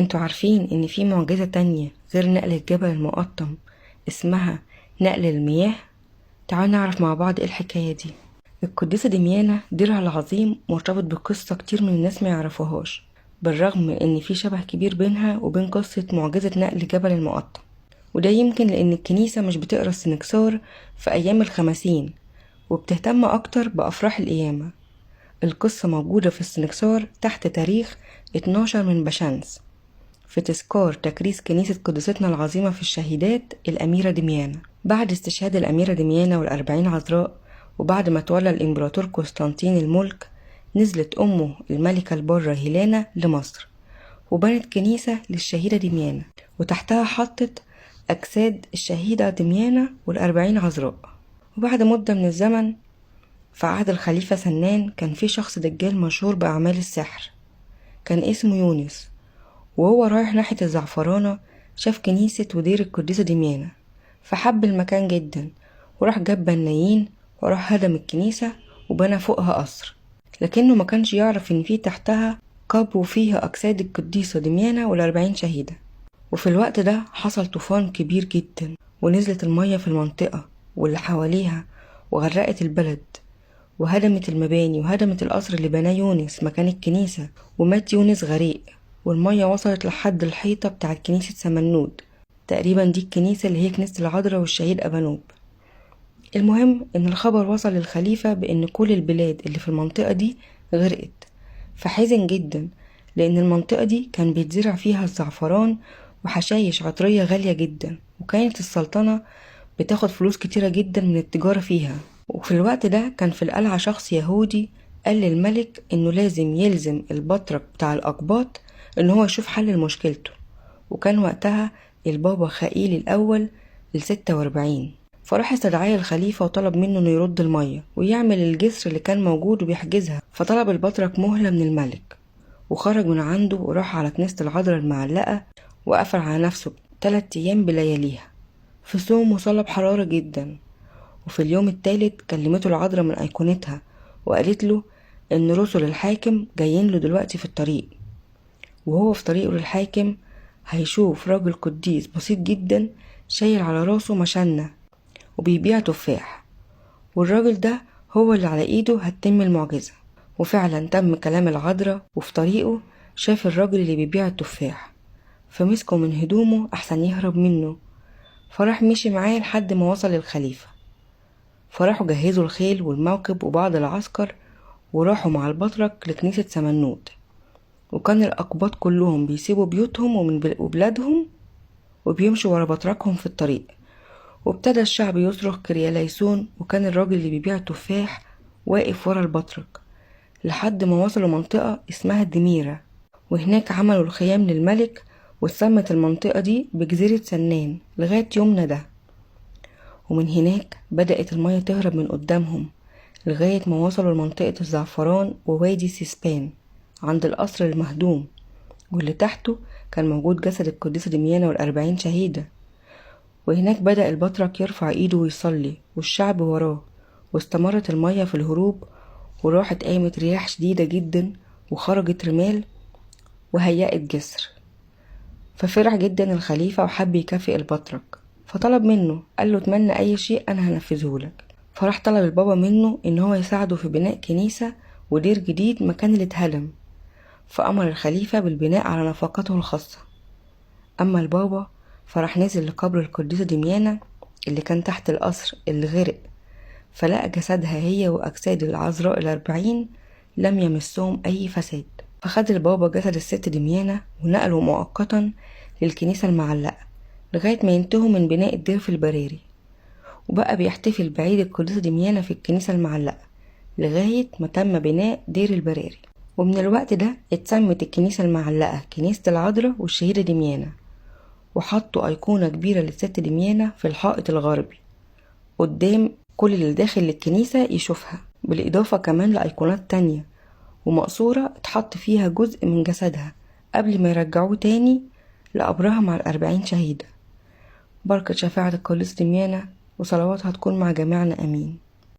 انتوا عارفين ان في معجزة تانية غير نقل الجبل المقطم اسمها نقل المياه؟ تعالوا نعرف مع بعض ايه الحكاية دي. القديسة دميانة ديرها العظيم مرتبط بقصة كتير من الناس ما يعرفوهاش، بالرغم من ان في شبه كبير بينها وبين قصة معجزة نقل جبل المقطم. وده يمكن لان الكنيسة مش بتقرا السنكسار في ايام الخمسين، وبتهتم اكتر بافراح القيامة. القصة موجودة في السنكسار تحت تاريخ 12 من بشمس، في تذكار تكريس كنيسة قدستنا العظيمة في الشهيدات الأميرة دميانة. بعد استشهاد الأميرة دميانة والأربعين عذراء، وبعد ما تولى الإمبراطور قسطنطين الملك، نزلت أمه الملكة البارة هيلانا لمصر، وبنت كنيسة للشهيدة دميانة، وتحتها حطت أجساد الشهيدة دميانة والأربعين عذراء. وبعد مدة من الزمن، في عهد الخليفة سنان، كان في شخص دجال مشهور بأعمال السحر، كان اسمه يونس. وهو رايح ناحية الزعفرانة شاف كنيسة ودير القديسة دميانة، فحب المكان جدا، وراح جاب بنايين وراح هدم الكنيسة وبنى فوقها قصر، لكنه ما كانش يعرف ان في تحتها قبو فيها أجساد القديسة دميانة والأربعين شهيدة. وفي الوقت ده حصل طوفان كبير جدا، ونزلت المية في المنطقة واللي حواليها وغرقت البلد، وهدمت المباني وهدمت القصر اللي بناه يونس مكان الكنيسة، ومات يونس غريق، والمية وصلت لحد الحيطة بتاعت كنيسة سمنود. تقريبا دي الكنيسة اللي هي كنيسة العذراء والشهيد أبانوب. المهم ان الخبر وصل للخليفة بان كل البلاد اللي في المنطقة دي غرقت، فحزن جدا، لان المنطقة دي كان بيتزرع فيها الزعفران وحشايش عطرية غالية جدا، وكانت السلطنة بتاخد فلوس كتيرة جدا من التجارة فيها. وفي الوقت ده كان في القلعة شخص يهودي قال للملك انه لازم يلزم البطرك بتاع الأقباط ان هو يشوف حل لمشكلته، وكان وقتها البابا خائيل الأول ال46. فراح استدعاه الخليفة وطلب منه انه يرد المية ويعمل الجسر اللي كان موجود وبيحجزها. فطلب البطرك مهلة من الملك، وخرج من عنده وراح على كنيسة العذراء المعلقة، وقفل على نفسه 3 أيام بلياليها في صوم وصلاة بحرارة جدا. وفي اليوم التالت كلمته العذراء من أيقونتها وقالت له إن رسل الحاكم جايين له دلوقتي في الطريق، وهو في طريقه للحاكم هيشوف راجل قديس بسيط جدا شايل على راسه مشنة وبيبيع تفاح، والراجل ده هو اللي على ايده هتتم المعجزة. وفعلا تم كلام العذراء، وفي طريقه شاف الراجل اللي بيبيع التفاح، فمسكه من هدومه أحسن يهرب منه، فراح مشي معاه لحد ما وصل للخليفة. فراحوا جهزوا الخيل والموكب وبعض العسكر، وراحوا مع البطرك لكنيسة سمنود. وكان الأقباط كلهم بيسيبوا بيوتهم وبلادهم وبيمشوا ورا بطركهم في الطريق، وابتدى الشعب يصرخ كرياليسون، وكان الراجل اللي بيبيع التفاح واقف ورا البطرك لحد ما وصلوا منطقة اسمها الدميرة، وهناك عملوا الخيام للملك، واتسمت المنطقة دي بجزيرة سنان لغاية يومنا ده. ومن هناك بدأت المية تهرب من قدامهم لغاية ما وصلوا لمنطقة الزعفران ووادي سيسبان عند القصر المهدوم، واللي تحته كان موجود جسد القديسة دميانة والأربعين شهيدة. وهناك بدأ البطرك يرفع ايده ويصلي والشعب وراه، واستمرت المية في الهروب، وراحت قامت رياح شديدة جدا وخرجت رمال وهيأت جسر. ففرح جدا الخليفة وحب يكافئ البطرك، فطلب منه، قال له اتمنى اي شيء انا هنفذهولك. فراح طلب البابا منه ان هو يساعده في بناء كنيسة ودير جديد مكان اللي اتهدم، فأمر الخليفة بالبناء على نفقته الخاصة. أما البابا فراح نزل لقبر القديسة دميانة اللي كان تحت القصر اللي غرق، فلقى جسدها هي وأجساد العذراء الأربعين لم يمسهم أي فساد. فخد البابا جسد الست دميانة ونقله مؤقتا للكنيسة المعلقة لغاية ما ينتهوا من بناء الدير في البراري، وبقى بيحتفل بعيد القديسة دميانة في الكنيسة المعلقة لغاية ما تم بناء دير البراري. ومن الوقت ده اتسمت الكنيسة المعلقة كنيسة العذراء والشهيدة دميانة، وحطوا أيقونة كبيرة للست دميانة في الحائط الغربي قدام كل اللي داخل الكنيسة يشوفها، بالإضافة كمان لأيقونات تانية ومقصورة اتحط فيها جزء من جسدها قبل ما يرجعوه تاني لقبرها مع الأربعين شهيدة. بركة شفاعة القديسة دميانة وصلواتها تكون مع جميعنا، أمين.